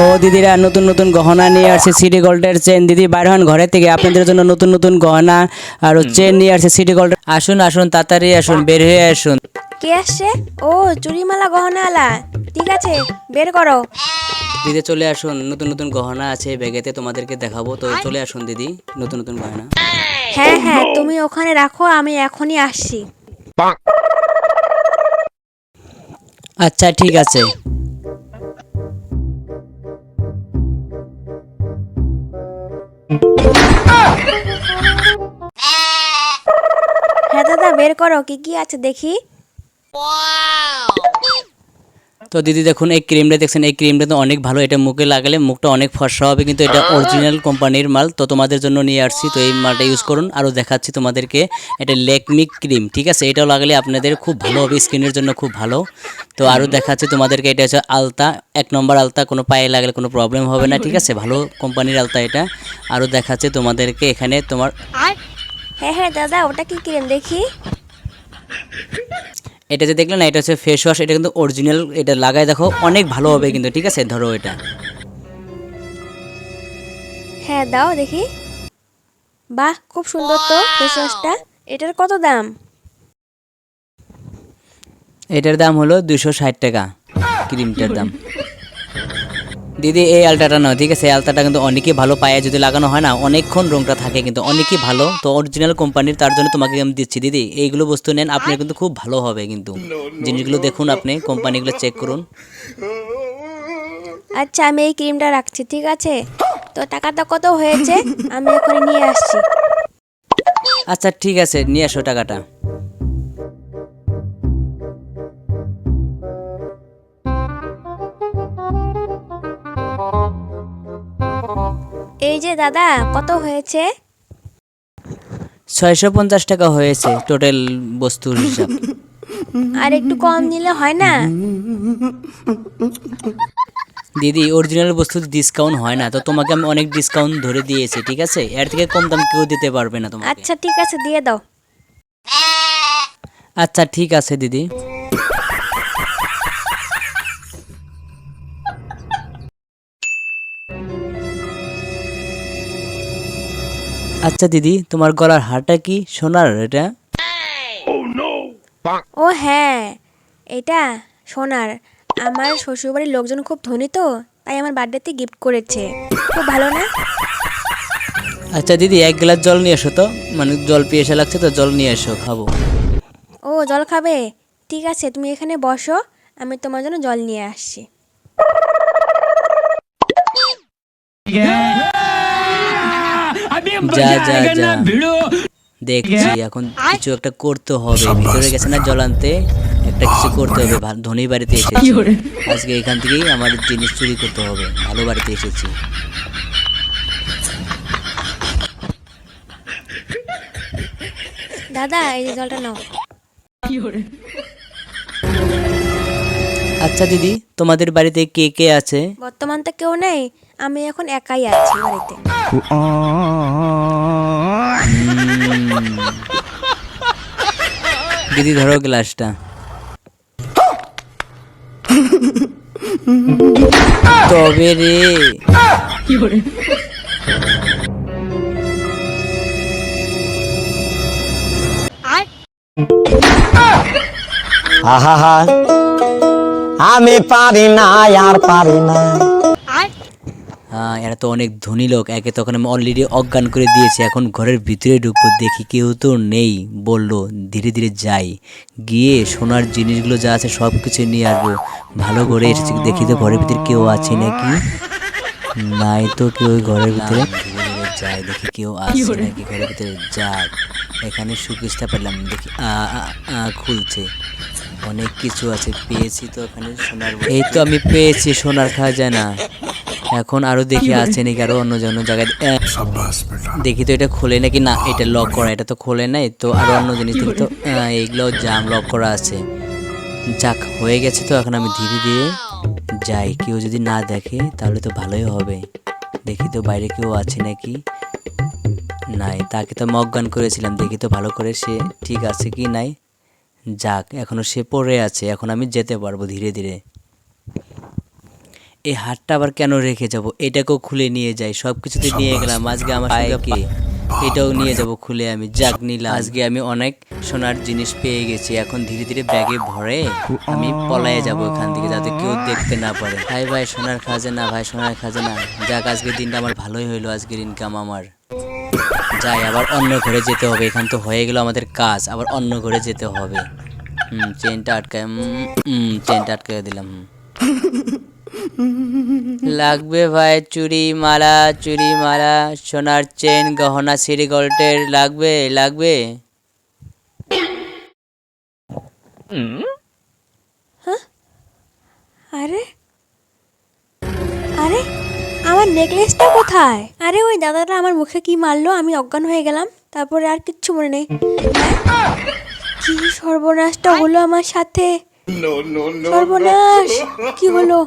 ও দিদিরা নতুন নতুন গহনা নিয়ে আসছে সিটি গোল্ডের চেন। দিদি বাইর হন ঘরের থেকে, আপনাদের জন্য নতুন নতুন গহনা আর চেন নিয়ে আসছে সিটি গোল্ডের। আসুন আসুন তাড়াতাড়ি আসুন, বের হয়ে আসুন। কে আসছে? ও চুরিমালা গহনাওয়ালা, ঠিক আছে বের করো। দিদি চলে আসুন, নতুন নতুন গহনা আছে ব্যাগেতে, তোমাদেরকে দেখাবো। তো চলে আসুন দিদি, নতুন নতুন গহনা। হ্যাঁ হ্যাঁ, তুমি ওখানে রাখো, আমি এখনই আসছি। আচ্ছা ঠিক আছে। হ্যাঁ দাদা, বের করো, কি কি আছে দেখি। তো দিদি দেখুন এই ক্রিমটা দেখছেন, এই ক্রিমটা তো অনেক ভালো, এটা মুখে লাগালে মুখটা অনেক ফর্সা হবে, কিন্তু এটা অরিজিনাল কোম্পানির মাল। তো তোমাদের জন্য নিয়ে আসছি, তো এই মালটা ইউজ করুন। আরও দেখাচ্ছি তোমাদেরকে, এটা ল্যাকমি ক্রিম, ঠিক আছে, এটাও লাগালে আপনাদের খুব ভালো হবে, স্কিনের জন্য খুব ভালো। তো আরও দেখাচ্ছি তোমাদেরকে, এটা হচ্ছে আলতা, 1 নম্বর আলতা, কোনো পায়ে লাগলে কোনো প্রবলেম হবে না, ঠিক আছে, ভালো কোম্পানির আলতা এটা। আরও দেখাচ্ছি তোমাদেরকে এখানে তোমার, হ্যাঁ হ্যাঁ দাদা, ওটা কি ক্রিম দেখি। এটা যে দেখলে না, এটা হচ্ছে ফেস ওয়াশ, এটা কিন্তু অরিজিনাল, এটা লাগায় দেখো অনেক ভালো হবে কিন্তু, ঠিক আছে। ধরো এটা, হ্যাঁ দাও দেখি। বাহ, খুব সুন্দর তো ফেস ওয়াশটা। এটার কত দাম? এটার দাম হলো 260 টাকা, ক্রিমটার দাম। দিদি এই আলটাটা নাও, ঠিক আছে, এই আলতাটা কিন্তু অনেকই ভালো, পায়ে যদি লাগানো হয় না অনেকক্ষণ রংটা থাকে, কিন্তু অনেকই ভালো। তো অরিজিনাল কোম্পানির, তার জন্য তোমাকে আমি দিচ্ছি দিদি, এইগুলো বস্তু নেন, আপনার কিন্তু খুব ভালো হবে কিন্তু। জিনিসগুলো দেখুন, আপনি কোম্পানিগুলো চেক করুন। আচ্ছা, আমি এই ক্রিমটা রাখছি, ঠিক আছে। তো টাকাটা কত হয়েছে? আমি এখনই নিয়ে আসছি। আচ্ছা ঠিক আছে, নিয়ে আসো টাকাটা। এই যে দাদা, কত হয়েছে? 650 টাকা হয়েছে টোটাল বস্তুর হিসাব। আর একটু কম নিলে হয় না? দিদি অরিজিনাল বস্তু ডিসকাউন্ট হয় না, তো তোমাকে আমি অনেক ডিসকাউন্ট ধরে দিয়েছি, ঠিক আছে, এর থেকে কম দাম কেউ দিতে পারবে না তোমাকে। আচ্ছা ঠিক আছে, দিয়ে দাও। আচ্ছা ঠিক আছে দিদি। আচ্ছা দিদি, তোমার গলার হারটা কি সোনার এটা? ও হ্যাঁ, এটা সোনার। আমার শ্বশুরবাড়ির লোকজন খুব ধনী তো, তাই আমার বার্থডেতে গিফট করেছে। খুব ভালো না? আচ্ছা দিদি 1 গ্লাস জল নিয়ে এসো তো, মানে জল পিয়াসা লাগছে তো, জল নিয়ে এসো, খাবো। ও জল খাবে? ঠিক আছে, তুমি এখানে বসো, আমি তোমার জন্য জল নিয়ে আসছি। যা যা যা, দেখছি এখন কিছু একটা করতে হবে, ভিতরে গেছে না জল আনতে, একটা কিছু করতে হবে। ধনী বাড়িতে এসেছি আজকে, এখান থেকেই আমার জিনিস চুরি করতে হবে, ভালো বাড়িতে এসেছি। দাদা, এই যে জলটা নাও। আচ্ছা দিদি, তোমাদের বাড়িতে কে কে আছে? বর্তমান তো কেউ নেই, আমি এখন একাই আছি বাড়িতে। দিদি ধরো গ্লাসটা। তবে রে, আহা, আমি পারি না, আর পারি না। এরা তো অনেক ধনী লোক, একে তখন আমি অলরেডি অজ্ঞান করে দিয়েছি, এখন ঘরের ভিতরে ঢুকবো, দেখি কেউ তো নেই, বললো ধীরে ধীরে যাই, গিয়ে সোনার জিনিসগুলো যা আছে সব কিছু নিয়ে আসবো। ভালো করে এসেছি, দেখি তো ঘরের ভিতরে কেউ আছে নাকি, নাই তো কেউ ঘরের ভিতরে। ধীরে ধীরে যাই, দেখি কেউ আছে নাকি ঘরের ভিতরে। যাক, এখানে সুকিসটা পেলাম, দেখি খুলছে, অনেক কিছু আছে, পেয়েছি তো এখানে সোনার, এই তো আমি পেয়েছি সোনার খাজানা। এখন আরো দেখি আছে নাকি আরো অন্য অন্য জায়গায়, দেখি তো এটা খোলে নাকি, না এটা লক করা, এটা তো খোলে নাই, তো আরো অন্য জিনিস দেখি তো, এইগুলো জাম লক করা আছে। যাক হয়ে গেছে, তো এখন আমি ধীরে ধীরে যাই, কেউ যদি না দেখে তাহলে তো ভালোই হবে। দেখি তো বাইরে কেউ আছে নাকি, নাই, তাকে তো আমি অজ্ঞান করেছিলাম, দেখি তো ভালো করে সে ঠিক আছে কি নাই। যাক, এখনো সে পড়ে আছে, এখন আমি যেতে পারবো ধীরে ধীরে। এই হারটা আবার কেন রেখে যাব, এটাকেও খুলে নিয়ে যাই, সব কিছুতে নিয়ে গেলাম, আজকে আমার সঙ্গে এটাও নিয়ে যাব খুলে, আমি যাক নিলাম। আজকে আমি অনেক সোনার জিনিস পেয়ে গেছি, এখন ধীরে ধীরে ব্যাগে ভরে আমি পলায়ে যাব এখান থেকে, যাতে কেউ দেখতে না পারে। ভাই ভাই সোনার খাজানা, ভাই সোনার খাজানা। যাক আজকের দিনটা আমার ভালোই হইলো, আজকের ইনকাম আমার। যাই, আবার অন্য ঘরে যেতে হবে, এখান তো হয়ে গেল আমাদের কাজ, আবার অন্য ঘরে যেতে হবে। চেনটা আটকায়, চেনটা আটকায় দিলাম। লাগবে ভাই চুড়ি মালা, সোনার চেন, গহনা, সিরি গোল্ডের লাগবে লাগবে। আরে আরে আমার নেকলেসটা কোথায়? আরে ওই দাদাটা আমার মুখে কি মারলো, আমি অজ্ঞান হয়ে গেলাম, তারপরে আর কিচ্ছু মনে নেই। কি সর্বনাশটা হলো আমার সাথে, সর্বনাশ কি হলো?